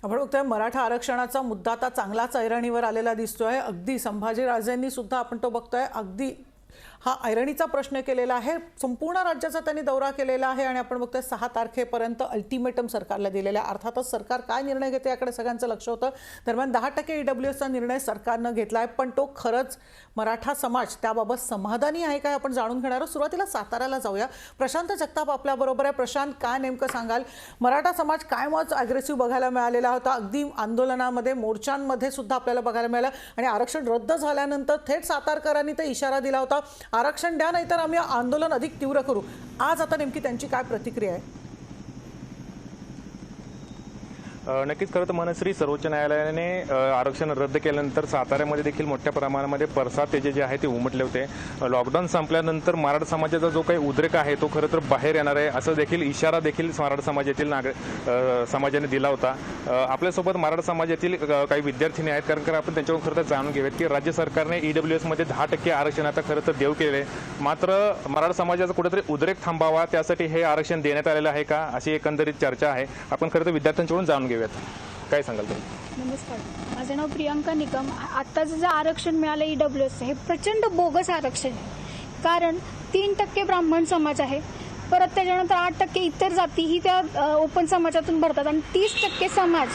आपण बघतोय मराठा आरक्षणाचा मुद्दा आता चांगलाच ऐरणीवर आलेला दिसतोय। अगदी संभाजीराजेंनी सुद्धा आपण तो बघतोय, अगदी हा ऐरणीचा प्रश्न केलेला आहे। संपूर्ण राज्याचा त्यांनी दौरा केलेला आहे आणि आपण बघतोय 6 तारखेपर्यंत अल्टिमेटम सरकारला दिलेला आहे। अर्थातच सरकार काय निर्णय घेते याकडे सगळ्यांचं लक्ष होतं। दरम्यान 10% ईडब्ल्यूएसचा निर्णय सरकारनं घेतलाय, पण तो खरंच मराठा समाज त्याबाबत समाधानी आहे का आपण जाणून घेणार आहोत। सुरुवातीला साताऱ्याला जाऊया। प्रशांत जगताप आपल्या बरोबर आहे। प्रशांत, काय नेमकं सांगाल, मराठा समाज काय मत अग्रेसिव्ह बघायला मिळालेला होता? अगदी आंदोलनामध्ये मोर्चांमध्ये सुद्धा आपल्याला बघायला मिळालं आणि आरक्षण रद्द झाल्यानंतर थेट सातारकरांनी तर इशारा दिला होता, आरक्षण द्या नाहीतर आम्ही आंदोलन अधिक तीव्र करू। आज आता नेमकी त्यांची काय प्रतिक्रिया आहे? नक्कीच खरं तर मनश्री सर्वोच्च न्यायालयाने आरक्षण रद्द केल्यानंतर साताऱ्यामध्ये देखील मोठ्या प्रमाणामध्ये पडसाद त्याचे जे आहे ते उमटले होते। लॉकडाऊन संपल्यानंतर मराठा समाजाचा जो काही उद्रेक आहे तो खरं तर बाहेर येणार आहे असं देखील इशारा देखील मराठा समाजातील समाजाने दिला होता। आपल्यासोबत मराठा समाजातील काही विद्यार्थिनी आहेत, कारण आपण त्यांच्याकडून खरं तर जाणून घेऊयात की राज्य सरकारने ईडब्ल्यूएसमध्ये 10% आरक्षण आता खरं तर देऊ केले, मात्र मराठा समाजाचा कुठेतरी उद्रेक थांबावा त्यासाठी हे आरक्षण देण्यात आलेलं आहे का, अशी एकंदरीत चर्चा आहे। आपण खरं तर विद्यार्थ्यांकडून जाणून काय सांगाल तुम्ही? नमस्कार, माझे नाव प्रियंका निकम। आत्ताचं जे आरक्षण मिळालं ईडब्ल्यूएस हे प्रचंड बोगस आरक्षण आहे, कारण 3% ब्राह्मण समाज आहे, परत त्याच्यानंतर 8% इतर जाती ही त्या ओपन समाजातून भरतात आणि 30% समाज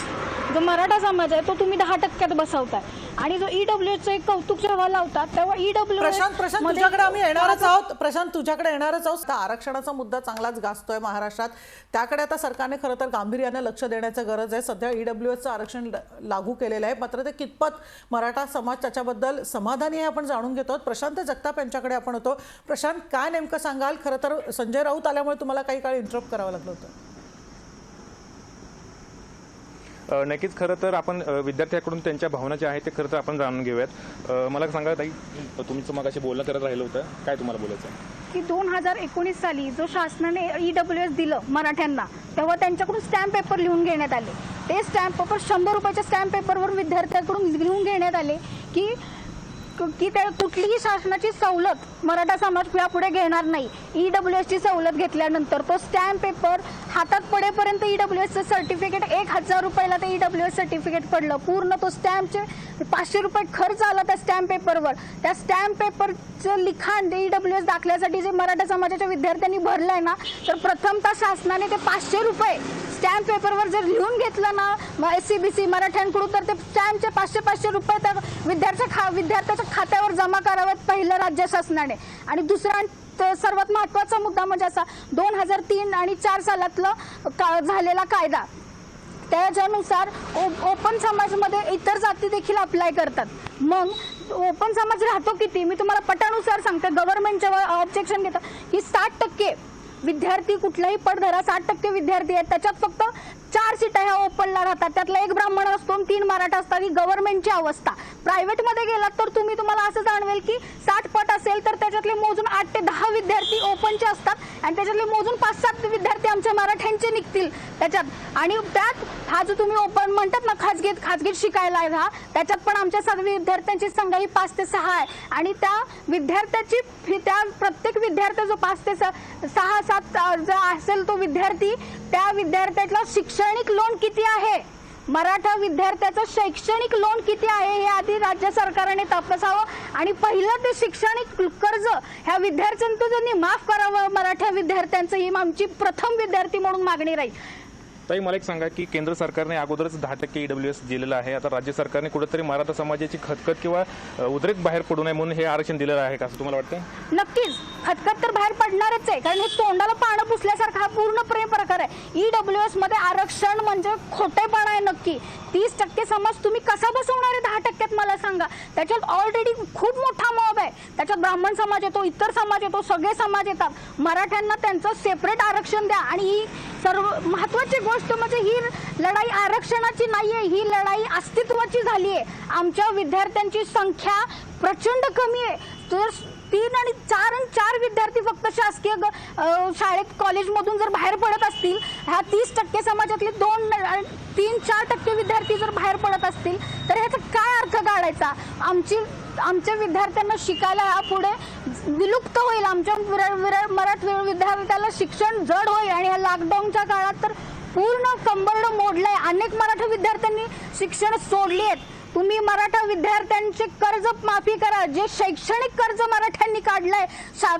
जो मराठा समाज आहे तो तुम्ही 10% बसवताय आणि जो ईडब्ल्यूएसचं एक कौतुक जेव्हा लावतात तेव्हा ईडब्ल्यूएस प्रशांत तुझ्याकडे आम्ही येणारच आहोत। प्रशांत तुझ्याकडे येणारच आहोत। आरक्षणाचा मुद्दा चांगलाच गाजतोय महाराष्ट्रात, त्याकडे आता सरकारने खरं तर गांभीर्याने लक्ष देण्याची गरज आहे। सध्या ईडब्ल्यूएसचं आरक्षण लागू केलेलं आहे, मात्र ते कितपत मराठा समाज त्याच्याबद्दल समाधानी आहे आपण जाणून घेतो। प्रशांत जगताप यांच्याकडे आपण होतो। प्रशांत, काय नेमकं सांगाल? खरं तर संजय राऊत आल्यामुळे तुम्हाला काही काळ इंटरप्ट करावं लागलं होतं। नक्कीच खरं तर आपण विद्यार्थ्यांकडून त्यांच्या भावना ज्या आहेत ते खरं तर आपण जाणून घेऊयात। मला सांगा ताई, तुम्ही मगाशी बोलणं करत राहिलं होतं, काय तुम्हाला बोलायचं आहे? की 2019 साली जो शासनाने ईडब्ल्यूएस दिलं मराठ्यांना, तेव्हा त्यांच्याकडून स्टॅम्प पेपर लिहून घेण्यात आले। ते स्टॅम्प पेपर 100 रुपयाच्या स्टॅम्प पेपरवर विद्यार्थ्यांकडून लिहून घेण्यात आले की त्या कुठलीही शासनाची सवलत मराठा समाज यापुढे घेणार नाही। ईडब्ल्यूएसची सवलत घेतल्यानंतर तो स्टॅम्प पेपर हातात पडेपर्यंत ईडब्ल्यूएसचं सर्टिफिकेट 1000 रुपयाला ते ईडब्ल्यूएस सर्टिफिकेट पडलं। पूर्ण तो स्टॅम्पचे 500 रुपये खर्च आला त्या स्टॅम्प पेपरवर। त्या स्टॅम्प पेपरचं लिखाण ईडब्ल्यूएस दाखल्यासाठी जे मराठा समाजाच्या विद्यार्थ्यांनी भरलंय ना, तर प्रथमतः शासनाने ते 500 रुपये स्टॅम्प पेपरवर जर लिहून घेतलं ना एससीबीसी मराठ्यांकडून, तर ते स्टॅम्पचे 500 रुपये त्या विद्यार्थ्याच्या खात्यावर जमा करावेत पहिलं राज्य शासनाने। आणि दुसरा सर्वात महत्त्वाचा मुद्दा म्हणजे असा, 2003 आणि 4 सालातला झालेला कायदा, त्याच्यानुसार ओपन समाजमध्ये इतर जाती देखील अप्लाय करतात। मग ओपन समाज राहतो किती, मी तुम्हाला पटानुसार सांगते। गव्हर्नमेंट जेव्हा ऑब्जेक्शन घेतं की 60% विद्यार्थी, कुठलाही पट धरा, 60% विद्यार्थी आहेत, त्याच्यात फक्त 4 सीटा ह्या ओपनला राहतात, त्यातला 1 ब्राह्मण असतो आणि 3 मराठा असतात। ही गव्हर्नमेंटची अवस्था। प्रायव्हेटमध्ये गेलात तर तुम्हाला असं जाणवेल की 60 पट असेल तर त्याच्यातले मोजून 8 ते 10 विद्यार्थी ओपनचे असतात आणि त्याच्यातले मोजून 5-7 विद्यार्थी आमच्या मराठ्यांचे निघतील त्याच्यात। आणि त्यात हा जो तुम्ही ओपन म्हणतात ना, खाजगीत शिकायला आहे हा, त्याच्यात पण आमच्या सर्व विद्यार्थ्यांची संख्या ही 5 ते 6 आहे आणि त्या विद्यार्थ्याची त्या प्रत्येक विद्यार्थी जो 5 ते 6-7 जो असेल तो विद्यार्थी, त्या विद्यार्थ्याला शैक्षणिक लोन किती आहे, मराठा विद्यार्थ्याचं शैक्षणिक लोन किती आहे हे आधी राज्य सरकारने तपासावं आणि पहिलं ते शैक्षणिक कर्ज ह्या विद्यार्थ्यांचं ज्यांनी माफ करावं मराठा विद्यार्थ्यांचं, ही आमची प्रथम विद्यार्थी म्हणून मागणी राहील। ताई, मला एक सांगा की केंद्र सरकारने अगोदरच 10% ईडब्ल्यूएस दिलेलं आहे, आता राज्य सरकारने कुठेतरी मराठा समाजाची खतखत किंवा उद्रेक बाहेर पडू नये म्हणून हे आरक्षण दिलेलं आहे का, असं तुम्हाला वाटतं? नक्कीच खतखत तर बाहेर पडणारच आहे, कारण हे तोंडाला पानं पुसल्यासारखा हा पूर्णपणे प्रकार आहे। ईडब्ल्यूएस मध्ये आरक्षण म्हणजे खोटेपणा आहे नक्की। 30% समाज तुम्ही कसा बसवणार आहे 10%त मला सांगा? त्याच्यात ऑलरेडी खूप मोठा मॉब आहे, त्याच्यात ब्राह्मण समाज येतो, इतर समाज येतो, सगळे समाज येतात। मराठ्यांना त्यांचं सेपरेट आरक्षण द्या। आणि ही सर्व महत्त्वाची गोष्ट म्हणजे ही लढाई आरक्षणाची नाहीये, ही लढाई अस्तित्वाची झाली आहे। आमच्या विद्यार्थ्यांची संख्या प्रचंड कमी आहे, तर 3 आणि 4 विद्यार्थी फक्त शासकीय शाळेत कॉलेजमधून जर बाहेर पडत असतील, ह्या 30% समाजातले 2-3-4% विद्यार्थी जर बाहेर पडत असतील, तर ह्याचा काय अर्थ काढायचा? आमच्या विद्यार्थ्यांना शिकायला यापुढे विलुप्त होईल, आमच्या मराठी विद्यार्थ्याला शिक्षण जड होईल। आणि या लॉकडाऊनच्या काळात तर पूर्ण कंबरड मोडलंय। अनेक मराठा विद्यार्थ्यांनी शिक्षण सोडलेत। तुम्ही मराठा विद्यार्थ्यांचे कर्ज माफी करा। जे शैक्षणिक कर्ज मराठ्यांनी काढलंय,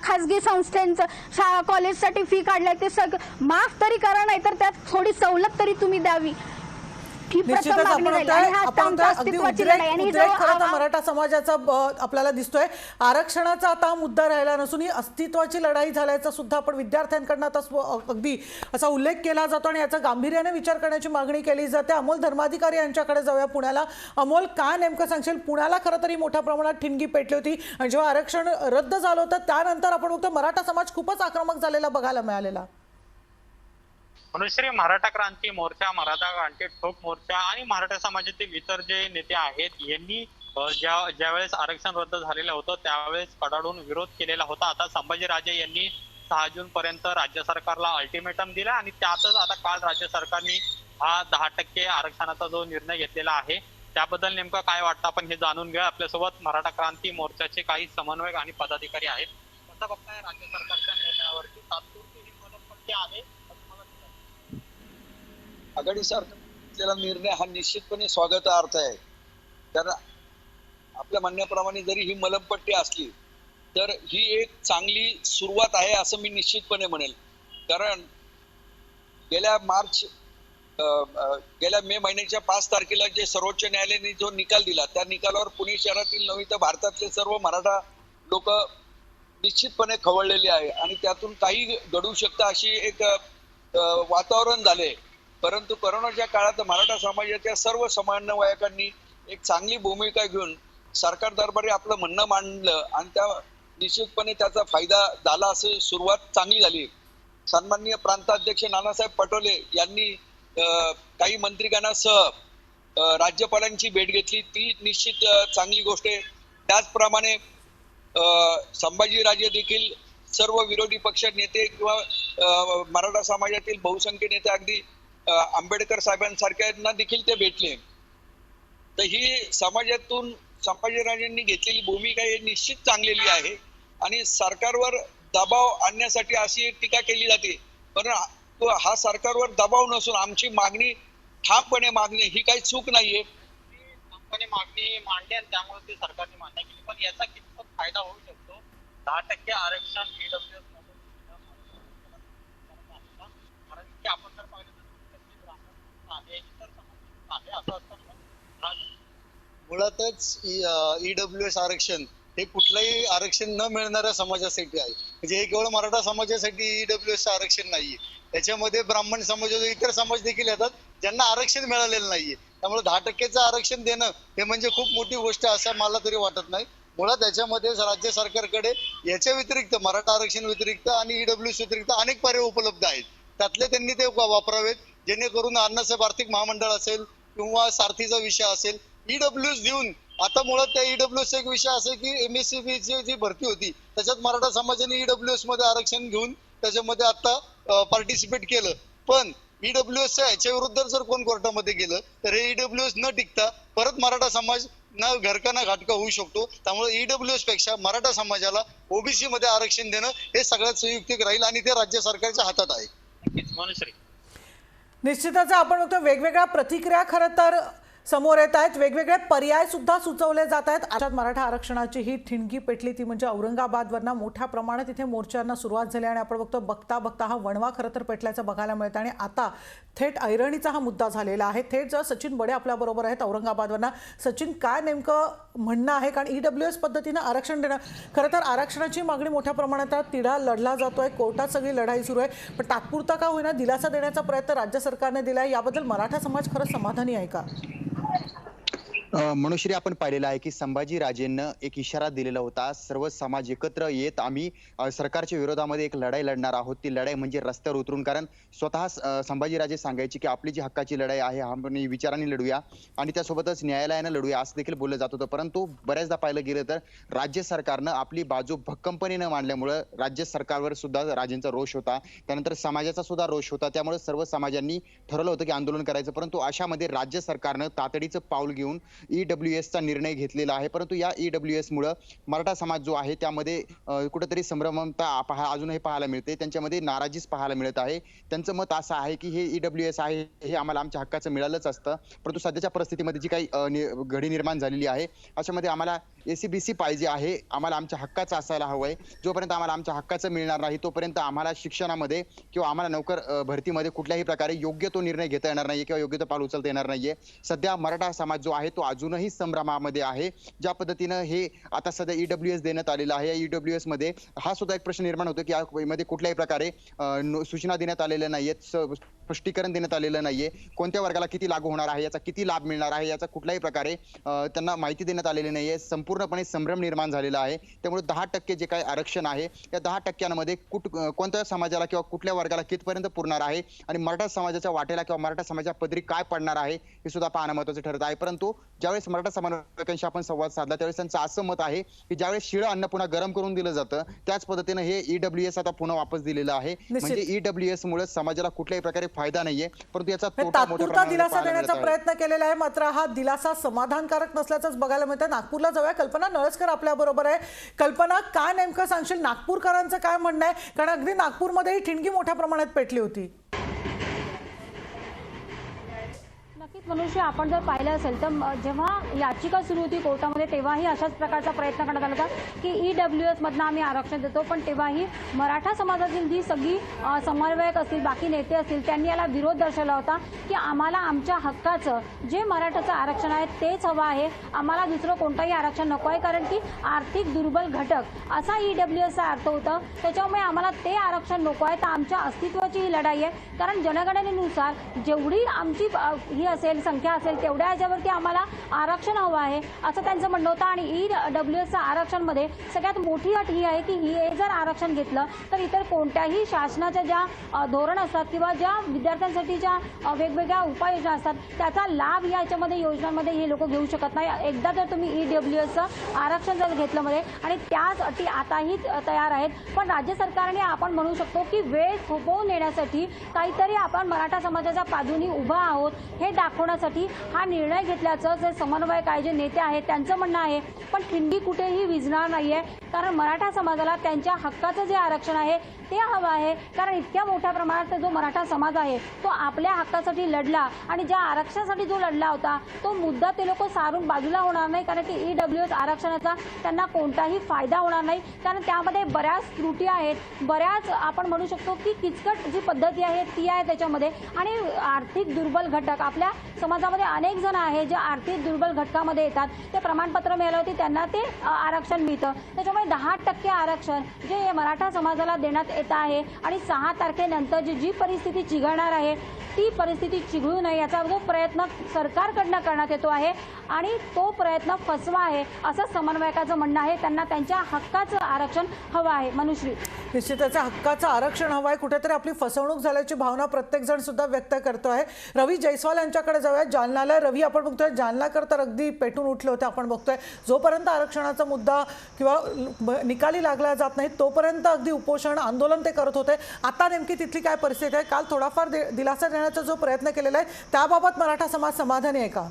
खासगी संस्थांचं शाळा कॉलेजसाठी फी काढलाय, ते सगळं माफ तरी करा, नाही तर त्यात थोडी सवलत तरी तुम्ही द्यावी। निश्चितच आपण अगदी उद्रेक खरं तर मराठा समाजाचा आपल्याला दिसतोय। आरक्षणाचा आता हा मुद्दा राहिला नसून ही अस्तित्वाची लढाई झाल्याचा सुद्धा आपण विद्यार्थ्यांकडून आता अगदी असा उल्लेख केला जातो आणि याचा गांभीर्याने विचार करण्याची मागणी केली जाते। अमोल धर्माधिकारी यांच्याकडे जाऊया पुण्याला। अमोल, काय नेमकं सांगशील? पुण्याला खरं तरी मोठ्या प्रमाणात ठिणगी पेटली होती आणि जेव्हा आरक्षण रद्द झालं होतं त्यानंतर आपण बघतो मराठा समाज खूपच आक्रमक झालेला बघायला मिळालेला। मनुश्री, मराठा क्रांती मोर्चा, मराठा क्रांती ठोक मोर्चा आणि मराठा समाजातील इतर जे नेते आहेत यांनी ज्यावेळेस आरक्षण रद्द झालेलं होतं त्यावेळेस कडाडून विरोध केलेला होता। आता संभाजीराजे यांनी 6 जून पर्यंत राज्य सरकारला अल्टिमेटम दिला आणि त्यातच आता काल राज्य सरकारने हा 10% आरक्षणाचा जो निर्णय घेतलेला आहे त्याबद्दल नेमकं काय वाटतं आपण हे जाणून घेऊया। आपल्यासोबत मराठा क्रांती मोर्चाचे काही समन्वयक आणि पदाधिकारी आहेत। कसं बघताय राज्य सरकारच्या निर्णयावरती? तात्पुरती ही मदतपट्टी आहे, आघाडी सरकारचा निर्णय हा निश्चितपणे स्वागतार्थ आहे। कारण आपल्या म्हणण्याप्रमाणे जरी ही मलमपट्टी असली तर ही एक चांगली सुरुवात आहे असं मी निश्चितपणे म्हणेल। कारण गेल्या मे महिन्याच्या 5 तारखेला जे सर्वोच्च न्यायालयाने जो निकाल दिला त्या निकालावर पुणे शहरातील नव्हे तर भारतातले सर्व मराठा लोक निश्चितपणे खवळलेले आहे आणि त्यातून काही घडू शकतं अशी एक वातावरण झाले। परंतु कोरोनाच्या काळात मराठा समाजाच्या सर्व समन्वयकांनी एक चांगली भूमिका घेऊन सरकार दरबारी आपलं म्हणणं मांडलं आणि त्या निश्चितपणे त्याचा फायदा झाला। असं सुरुवात चांगली झाली। सन्माननीय प्रांताध्यक्ष नानासाहेब पटोले यांनी काही मंत्रिगणासह राज्यपालांची भेट घेतली, ती निश्चित चांगली गोष्ट आहे। त्याचप्रमाणे संभाजीराजे देखील सर्व विरोधी पक्ष नेते किंवा मराठा समाजातील बहुसंख्य नेते अगदी आंबेडकर साहेबांसारख्यांना देखील ते भेटले। तर ही समाजातून संभाजीराजेंनी घेतलेली भूमिका ही निश्चित चांगलेली आहे आणि सरकारवर दबाव आणण्यासाठी अशी एक टीका केली जाते, पण हा सरकारवर दबाव नसून आमची मागणी ठामपणे मागणी ही काही चूक नाहीये। ठामपणे मागणी मांडली आणि त्यामुळे ती सरकारने मान्य केली, पण याचा कितपत फायदा होऊ शकतो? 10% आरक्षण ईडब्ल्यूएस कारण की आपण जर पाहिलं मुळातच ईडब्ल्यूएस आरक्षण हे कुठलंही आरक्षण न मिळणाऱ्या समाजासाठी आहे। म्हणजे हे केवळ मराठा समाजासाठी ईडब्ल्यूएस आरक्षण नाहीये, त्याच्यामध्ये ब्राह्मण समाज इतर समाज देखील येतात ज्यांना आरक्षण मिळालेलं नाहीये। त्यामुळे 10% आरक्षण देणं हे म्हणजे खूप मोठी गोष्ट असं मला तरी वाटत नाही। मुळात त्याच्यामध्ये राज्य सरकारकडे याच्या व्यतिरिक्त मराठा आरक्षण व्यतिरिक्त आणि ईडब्ल्यूएस व्यतिरिक्त अनेक पर्याय उपलब्ध आहेत, त्यातले त्यांनी ते वापरावेत जेणेकरून अण्णासाहेब आर्थिक महामंडळ असेल किंवा सारथीचा विषय असेल ईडब्ल्यूएस देऊन। आता मुळात त्या ईडब्ल्यूएस एक विषय असे की MSCB जी भरती होती त्याच्यात मराठा समाजाने ईडब्ल्यूएस मध्ये आरक्षण घेऊन त्याच्यामध्ये आता पार्टिसिपेट केलं, पण ईडब्ल्यूएस याच्या विरुद्ध जर कोण कोर्टामध्ये गेलं तर हे ईडब्ल्यूएस न टिकता परत मराठा समाज ना घरका ना घाटका होऊ शकतो। त्यामुळे ईडब्ल्यूएस पेक्षा मराठा समाजाला ओबीसी मध्ये आरक्षण देणं हे सगळ्यात संयुक्तिक राहील आणि ते राज्य सरकारच्या हातात आहे। निश्चितच आपण बघतो वेगवेगळ्या प्रतिक्रिया खरं तर समोर येत आहेत, वेगवेगळे पर्याय सुद्धा सुचवले जात आहेत। अशात मराठा आरक्षणाची ही ठिणगी पेटली ती म्हणजे औरंगाबादवरनं मोठ्या प्रमाणात इथे मोर्चांना सुरुवात झाली आणि आपण बघतो बघता हा वणवा खरं तर पेटल्याचं बघायला मिळतं आणि आता थेट ऐरणीचा हा मुद्दा झालेला आहे। थेट जर सचिन बडे आपल्याबरोबर आहेत औरंगाबादवरनं। सचिन, काय नेमकं म्हणणं आहे? कारण ईडब्ल्यूएस पद्धतीनं आरक्षण देणं खरं तर आरक्षणाची मागणी मोठ्या प्रमाणात तिढा लढला जातोय, कोर्टात सगळी लढाई सुरू आहे, पण तात्पुरता का होईना दिलासा देण्याचा प्रयत्न राज्य सरकारने दिला आहे, याबद्दल मराठा समाज खरंच समाधानी आहे का? मनुश्री, आपण पाहिलेलं आहे की संभाजीराजेंना एक इशारा दिलेला होता, सर्व समाज एकत्र येत आम्ही सरकारच्या विरोधामध्ये एक लढाई लढणार आहोत। ती लढाई म्हणजे रस्त्यावर उतरून, कारण स्वतः संभाजीराजे सांगायचे की आपली जी हक्काची लढाई आहे आपण विचारांनी लढूया आणि त्यासोबतच न्यायालयानं लढूया असं देखील बोललं जात होतं। परंतु बऱ्याचदा पाहिलं गेलं तर राज्य सरकारनं आपली बाजू भक्कमपणे न मांडल्यामुळे राज्य सरकारवर सुद्धा राजेंचा रोष होता, त्यानंतर समाजाचा सुद्धा रोष होता, त्यामुळे सर्व समाजांनी ठरवलं होतं की आंदोलन करायचं। परंतु अशामध्ये राज्य सरकारनं तातडीचं पाऊल घेऊन EWSचा निर्णय घेतलेला आहे, परंतु या EWSमुळं मराठा समाज जो आहे त्यामध्ये कुठेतरी संभ्रमता अजूनही पाहायला मिळते. त्यांच्यामध्ये नाराजीच पाहायला मिळत आहे. त्यांचं मत असं आहे की हे EWS आहे हे आम्हाला आमच्या हक्काचं मिळालंच असतं, परंतु सध्याच्या परिस्थितीमध्ये जी काही घडी निर्माण झालेली आहे अशामध्ये आम्हाला ACBC पाहिजे आहे, आम्हाला आमच्या हक्काचं असायला हवंय. जोपर्यंत आम्हाला आमच्या हक्काचं मिळणार नाही तोपर्यंत आम्हाला शिक्षणामध्ये किंवा आम्हाला नोकर भरतीमध्ये कुठल्याही प्रकारे योग्य तो निर्णय घेता येणार नाहीये किंवा योग्य तो पाऊल उचलता येणार नाहीये. सध्या मराठा समाज जो आहे तो अजूनही संभ्रमामध्ये आहे. ज्या पद्धतीनं हे आता सध्या EWS देण्यात आलेलं आहे, या EWS मध्ये हा सुद्धा एक प्रश्न निर्माण होतो की यामध्ये कुठल्याही प्रकारे सूचना देण्यात आलेल्या नाहीयेत, स्पष्टीकरण देण्यात आलेलं नाहीये. कोणत्या वर्गाला किती लागू होणार आहे, याचा किती लाभ मिळणार आहे, याचा कुठल्याही प्रकारे त्यांना माहिती देण्यात आलेली नाहीये. संपूर्णपणे संभ्रम निर्माण झालेला आहे. त्यामुळे 10% जे काही आरक्षण आहे या 10%मध्ये कोणत्या समाजाला किंवा कुठल्या वर्गाला कितपर्यंत पुरणार आहे आणि मराठा समाजाच्या वाटेला किंवा मराठा समाजाच्या पदरी काय पडणार आहे हे सुद्धा पाहणं महत्त्वाचं ठरत आहे. परंतु ज्यावेळेस मराठा समाजाशी आपण संवाद साधला त्यावेळेस त्यांचं असं मत आहे की ज्यावेळेस शिळं अन्न पुन्हा गरम करून दिलं जातं त्याच पद्धतीनं हे EWS आता पुन्हा वापस दिलेलं आहे. म्हणजे EWS मुळे समाजाला कुठल्याही प्रकारे फायदा नाहीये, परंतु याचा तोटा मोठ्या तात्पुरता प्रमाणात दिलासा पाहायला देण्याचा मिळत आहे. प्रयत्न केलेला आहे, मात्र हा दिलासा समाधानकारक नसल्याचंच बघायला मिळतं. नागपूरला जाऊया, कल्पना नळसकर आपल्या बरोबर आहे. कल्पना, काय नेमकं सांगशील, नागपूरकरांचं काय म्हणणं आहे? कारण अगदी नागपूरमध्येही ठिणगी मोठ्या प्रमाणात पेटली होती. नक्कीच मनुष्य, आपण जर पाहिलं असेल तर जेव्हा याचिका सुरू होती कोर्टामध्ये तेव्हाही अशाच प्रकारचा प्रयत्न करण्यात आला होता की EWS मधनं आम्ही आरक्षण देतो, पण तेव्हाही मराठा समाजातील जी सगळी समन्वयक असतील, बाकी नेते असतील, त्यांनी याला विरोध दर्शवला होता की आम्हाला आमच्या हक्काचं जे मराठाचं आरक्षण आहे तेच हवं आहे, आम्हाला दुसरं कोणतंही आरक्षण नको आहे, कारण की आर्थिक दुर्बल घटक असा EWSचा अर्थ होता. त्याच्यामुळे आम्हाला ते आरक्षण नको आहे. तर आमच्या अस्तित्वाची ही लढाई आहे, कारण जनगणनेनुसार जेवढी आमची ही असेल संख्या असेल तेवढ्या याच्यावरती आम्हाला आरक्षण हवं आहे असं त्यांचं म्हणणं होतं. आणि EWSच्या आरक्षणमध्ये सगळ्यात मोठी अट ही आहे की हे जर आरक्षण घेतलं तर इतर कोणत्याही शासनाच्या ज्या धोरण असतात किंवा ज्या विद्यार्थ्यांसाठी ज्या वेगवेगळ्या उपाययोजना असतात त्याचा लाभ याच्यामध्ये योजनांमध्ये हे लोक घेऊ शकत नाही. एकदा जर तुम्ही EWSचं आरक्षण जर घेतलं मध्ये, आणि त्याच अटी आताही तयार आहेत, पण राज्य सरकारने आपण म्हणू शकतो की वेळ थोपवून नेण्यासाठी काहीतरी आपण मराठा समाजाच्या बाजूनी उभा आहोत हे दाखवण्यासाठी हा निर्णय घेतल्याचं जे समन्वयक आहे, जे नेते आहेत त्यांचं म्हणणं आहे. पण खिंडी कुठेही विझणार नाहीये, कारण मराठा समाजाला त्यांच्या हक्काचं जे आरक्षण आहे ते हवं आहे. कारण इतक्या मोठ्या प्रमाणात जो मराठा समाज आहे तो आपल्या हक्कासाठी लढला, आणि ज्या आरक्षणासाठी जो लढला होता तो मुद्दा ते लोक सारून बाजूला होणार नाही, कारण की EWS आरक्षणाचा त्यांना कोणताही फायदा होणार नाही. कारण त्यामध्ये बऱ्याच त्रुटी आहेत, बऱ्याच आपण म्हणू शकतो की किचकट जी पद्धती आहे ती आहे त्याच्यामध्ये. आणि आर्थिक दुर्बल घटक आपल्या समाजामध्ये अनेक जण आहेत जे आर्थिक दुर्बल घटकामध्ये येतात, ते प्रमाणपत्र मिळाल्यावरती त्यांना ते आरक्षण मिळतं. त्याच्यामुळे 10% आरक्षण जे मराठा समाजाला देण्यात येत आहे, आणि 6 तारखेनंतर जी परिस्थिती चिघळणार आहे ती परिस्थिती चिघळू नये याचा जो प्रयत्न सरकारकडनं करण्यात येतो आहे, आणि तो प्रयत्न फसवा आहे असं समन्वयकाचं म्हणणं आहे. त्यांना त्यांच्या हक्काचं आरक्षण हवं आहे. मनुश्री, निश्चितच हक्काचं आरक्षण हवं आहे. कुठेतरी आपली फसवणूक झाल्याची भावना प्रत्येक जण सुद्धा व्यक्त करतो आहे. रवी जयस्वाल यांच्याकडे जाऊया, जालन्याला. रवी, आपण बघतोय जालनाकर तर अगदी पेटून उठले होते. आपण बघतोय जोपर्यंत आरक्षणाचा मुद्दा किंवा निकाली लागला जात नाही तोपर्यंत अगदी उपोषण आंदोलन ते करत होते. आता नेमकी तिथली काय परिस्थिती आहे? काल थोडाफार दिलासा देण्याचा जो प्रयत्न केलेला आहे त्याबाबत मराठा समाज समाधानी आहे का?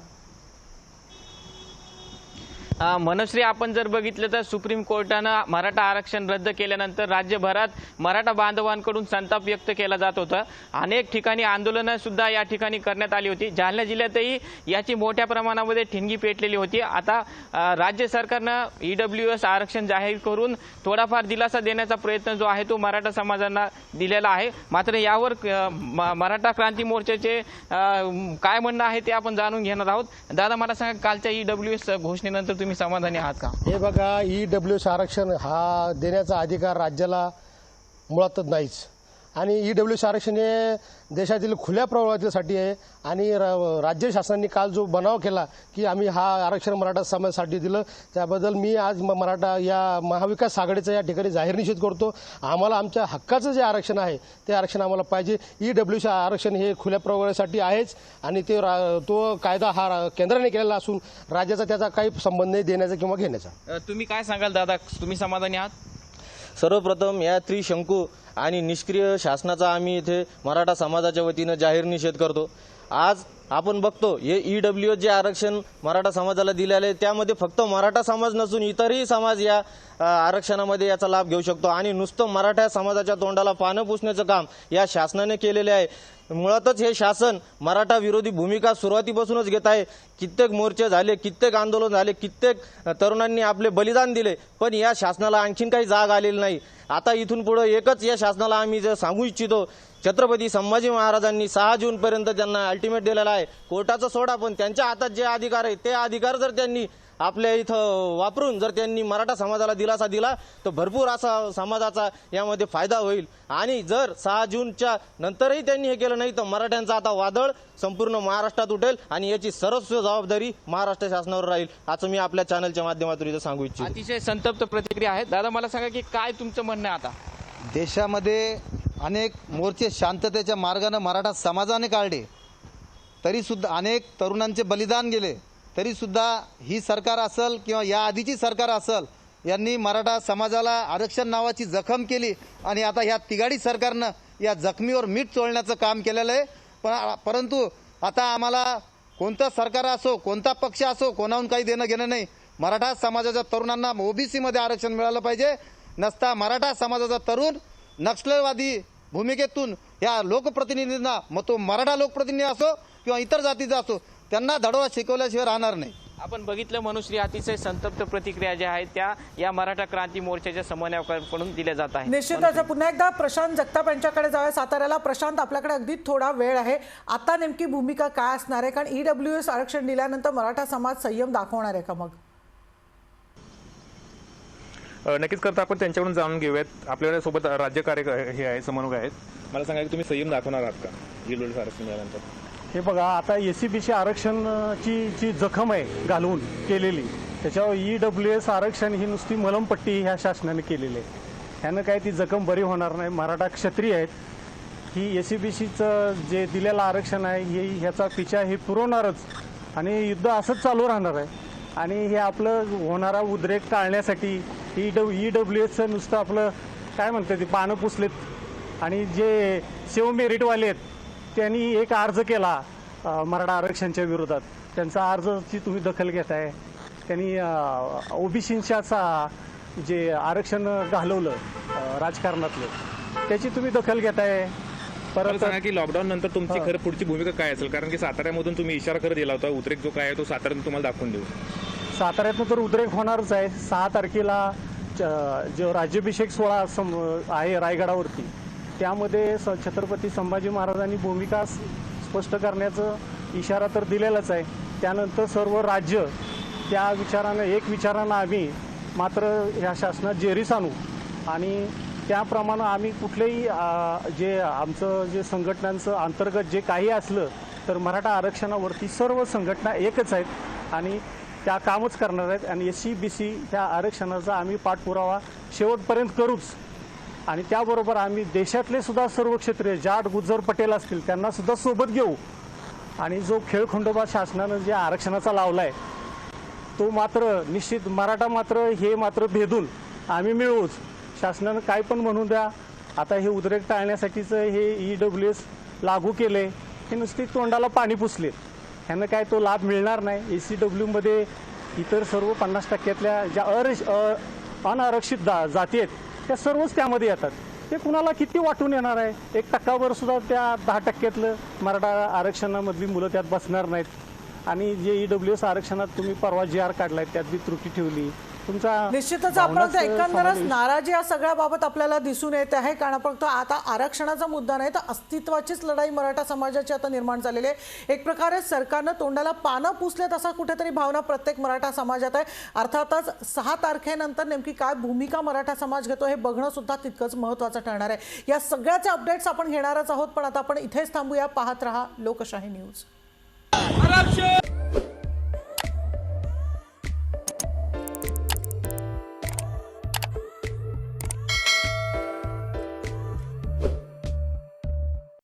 मनोश्री, आपण जर बघितलं तर सुप्रीम कोर्टानं मराठा आरक्षण रद्द केल्यानंतर राज्यभरात मराठा बांधवांकडून संताप व्यक्त केला जात होता. अनेक ठिकाणी आंदोलनं सुद्धा या ठिकाणी करण्यात आली होती. जालना जिल्ह्यातही याची मोठ्या प्रमाणामध्ये ठिणगी पेटलेली होती. आता राज्य सरकारनं EWS आरक्षण जाहीर करून थोडाफार दिलासा देण्याचा प्रयत्न जो आहे तो मराठा समाजांना दिलेला आहे. मात्र यावर मराठा क्रांती मोर्चाचे काय म्हणणं आहे ते आपण जाणून घेणार आहोत. दादा, मला सांगा, कालच्या EWS घोषणेनंतर तुम्ही समाधानी आहात का? हे बघा, EWS आरक्षण हा देण्याचा अधिकार राज्याला मुळातच नाहीच, आणि EWS आरक्षण हे देशातील खुल्या प्रवर्गासाठी आहे. आणि राज्य शासनाने काल जो बनाव केला की आम्ही हा आरक्षण मराठा समाजासाठी दिलं, त्याबद्दल मी आज मराठा या महाविकास आघाडीचा या ठिकाणी जाहीर निषेध करतो. आम्हाला आमच्या हक्काचं जे आरक्षण आहे ते आरक्षण आम्हाला पाहिजे. EWS आरक्षण हे खुल्या प्रवर्गासाठी आहेच, आणि तो कायदा हा केंद्राने केलेला असून राज्याचा त्याचा काही संबंध नाही देण्याचा किंवा घेण्याचा. तुम्ही काय सांगाल दादा, तुम्ही समाधानी आहात? सर्वप्रथम या त्रिशंकू आणि निष्क्रिय शासनाचा आम्ही इथे मराठा समाजाच्या वतीनं जाहीर निषेध करतो. आज आपण बघतो हे EWS जे आरक्षण मराठा समाजाला दिलेले आहे त्यामध्ये फक्त मराठा समाज नसून इतरही समाज या आरक्षणामध्ये याचा लाभ घेऊ शकतो आणि नुसतं मराठा समाजाच्या तोंडाला पानं पुसण्याचं काम या शासनाने केलेले आहे। मुळातच हे शासन मराठा विरोधी भूमिका सुरुवातीपासूनच घेत आहे। कित्येक मोर्चे झाले, कित्येक आंदोलन झाले, कित्येक तरुणांनी आपले बलिदान दिले, पण या शासनाला आणखीन काही जाग आलेली नाही। आता इथून पुढे एकच या शासनाला आम्ही जे सांगू इच्छितो, छत्रपती संभाजी महाराजांनी 6 जूनपर्यंत त्यांना अल्टिमेट दिलेला आहे। कोर्टाचा सोडा, पण त्यांच्या हातात जे अधिकार आहे ते अधिकार जर त्यांनी आपल्या इथं वापरून जर त्यांनी मराठा समाजाला दिलासा दिला तर भरपूर असा समाजाचा यामध्ये फायदा होईल। आणि जर 6 जूनच्या नंतरही त्यांनी हे केलं नाही तर मराठ्यांचा आता वादळ संपूर्ण महाराष्ट्रात उठेल आणि याची सर्वस्व जबाबदारी महाराष्ट्र शासनावर राहील, असं मी आपल्या चॅनलच्या माध्यमातून इथं सांगू इच्छितो। अतिशय संतप्त प्रतिक्रिया आहेत। दादा, मला सांगा की काय तुमचं म्हणणं आहे? आता देशामध्ये अनेक मोर्चे शांततेच्या मार्गाने मराठा समाजाने काढले, तरी सुद्धा अनेक तरुणांचे बलिदान गेले, तरी सुद्धा ही सरकार असेल किंवा या आधीची सरकार असेल यांनी मराठा समाजाला आरक्षण नावाची जखम केली आणि आता ह्या तिघाडी सरकारनं या जखमीवर मीठ चोळण्याचं काम केलेलं आहे। परंतु आता आम्हाला कोणतं सरकार असो, कोणता पक्ष असो, कोणाहून काही देणं घेणं नाही। मराठा समाजाच्या तरुणांना OBC मध्ये आरक्षण मिळालं पाहिजे। नसता मराठा समाजाचा तरुण नक्षलवादी भूमिकेतून या लोकप्रतिनिधींना, मग तो मराठा लोकप्रतिनिधी असो किंवा इतर जातीचा असो, त्यांना धडवा शिकवल्याशिवाय राहणार नाही। आपण बघितलं मनुश्री, अतिशय संतप्त प्रतिक्रिया ज्या आहेत त्या या मराठा क्रांती मोर्चाच्या समन्वयकांकडून दिल्या जात आहेत। निश्चितच पुन्हा एकदा प्रशांत जगताप यांच्याकडे जाऊया साताऱ्याला। प्रशांत, आपल्याकडे अगदी थोडा वेळ आहे, आता नेमकी भूमिका काय असणार आहे? कारण EWS आरक्षण दिल्यानंतर मराठा समाज संयम दाखवणार आहे का? मग नक्कीच करता आपण त्यांच्याकडून जाणून घेऊयात। आपल्याकडे सोबत राज्य हे आहे, समन्वयक आहेत। मला सांगा की तुम्ही संयम दाखवणार आहात का EWS आरक्षण मिळाल्यानंतर? हे बघा, आता SCBC आरक्षणाची जी जखम आहे घालून केलेली, त्याच्यावर EWS आरक्षण ही नुसती मलमपट्टी ह्या शासनाने केलेली आहे। ह्यानं काय ती जखम बरी होणार नाही। मराठा क्षत्रिय आहेत, ही SCBCचं जे दिलेलं आरक्षण आहे हे ह्याचा पिछा हे पुरवणारच आणि युद्ध असंच चालू राहणार आहे। आणि हे आपलं होणारा उद्रेक टाळण्यासाठी EWSचं नुसतं आपलं काय म्हणतात ते पानं पुसलेत आणि जे सेव मेरिटवाले आहेत त्यांनी एक अर्ज केला मराठा आरक्षणाच्या विरोधात, त्यांचा अर्जाची तुम्ही दखल घेताय। त्यांनी OBCंच्या जे आरक्षण घालवलं राजकारणातलं त्याची तुम्ही दखल घेताय। परत सांगा की लॉकडाऊन नंतर तुमची खरं पुढची भूमिका काय असेल? कारण की साताऱ्यामधून तुम्ही इशारा खरं दिला होता, उद्रेक जो काय आहे तो साताऱ्यातून तुम्हाला दाखवून देऊ। साताऱ्यातनं तर उद्रेक होणारच आहे। 6 तारखेला जो राज्याभिषेक सोहळा आहे रायगडावरती, त्यामध्ये छत्रपती संभाजी महाराजांनी भूमिका स्पष्ट करण्याचा इशारा तर दिलेलाच आहे। त्यानंतर सर्व राज्य त्या विचारानं एक विचारानं आम्ही मात्र ह्या शासनात जेरीस आणू आणि त्याप्रमाणे आम्ही कुठलेही जे आमचं जे संघटनांचं अंतर्गत जे काही असलं तर मराठा आरक्षणावरती सर्व संघटना एकच आहेत आणि त्या कामच करणार आहेत आणि SCBC ह्या आरक्षणाचा आम्ही पाठपुरावा शेवटपर्यंत करूच आणि त्याबरोबर आम्ही देशातले सुद्धा सर्व क्षेत्रीय जाट, गुज्जर, पटेल असतील त्यांना सुद्धा सोबत घेऊ आणि जो खेळखंडोबा शासनानं जे आरक्षणाचा लावला आहे तो मात्र निश्चित मराठा मात्र हे मात्र भेदून आम्ही मिळवूच। शासनानं काय पण म्हणू द्या, आता हे उद्रेक टाळण्यासाठीचं हे EWS लागू केले, हे नुसती तोंडाला पाणी पुसले, ह्यांना काय तो लाभ मिळणार नाही। ACWमध्ये इतर सर्व 50% ज्या अनारक्षित जाती आहेत त्या सर्वच त्यामध्ये येतात। ते कुणाला किती वाटून येणार आहे? 1% सुद्धा त्या 10% मराठा आरक्षणामधली मुलं त्यात बसणार नाहीत आणि जे EWS आरक्षणात तुम्ही परवा GR काढलाय त्यात बी त्रुटी ठेवली। निश्चितच आपण एकंदरच नाराजी या सगळ्याबाबत आपल्याला दिसून येत आहे। कारण आपण आता आरक्षणाचा मुद्दा नाही तर अस्तित्वाचीच लढाई मराठा समाजाची आता निर्माण झालेली आहे। एक प्रकारे सरकारनं तोंडाला पानं पुसलेत असा कुठेतरी भावना प्रत्येक मराठा समाजात आहे। अर्थातच 6 तारखेनंतर नेमकी काय भूमिका मराठा समाज घेतो हे बघणं सुद्धा तितकंच महत्त्वाचं ठरणार आहे। या सगळ्याचे अपडेट्स आपण घेणारच आहोत, पण आता आपण इथेच थांबूया। पाहत रहा लोकशाही न्यूज।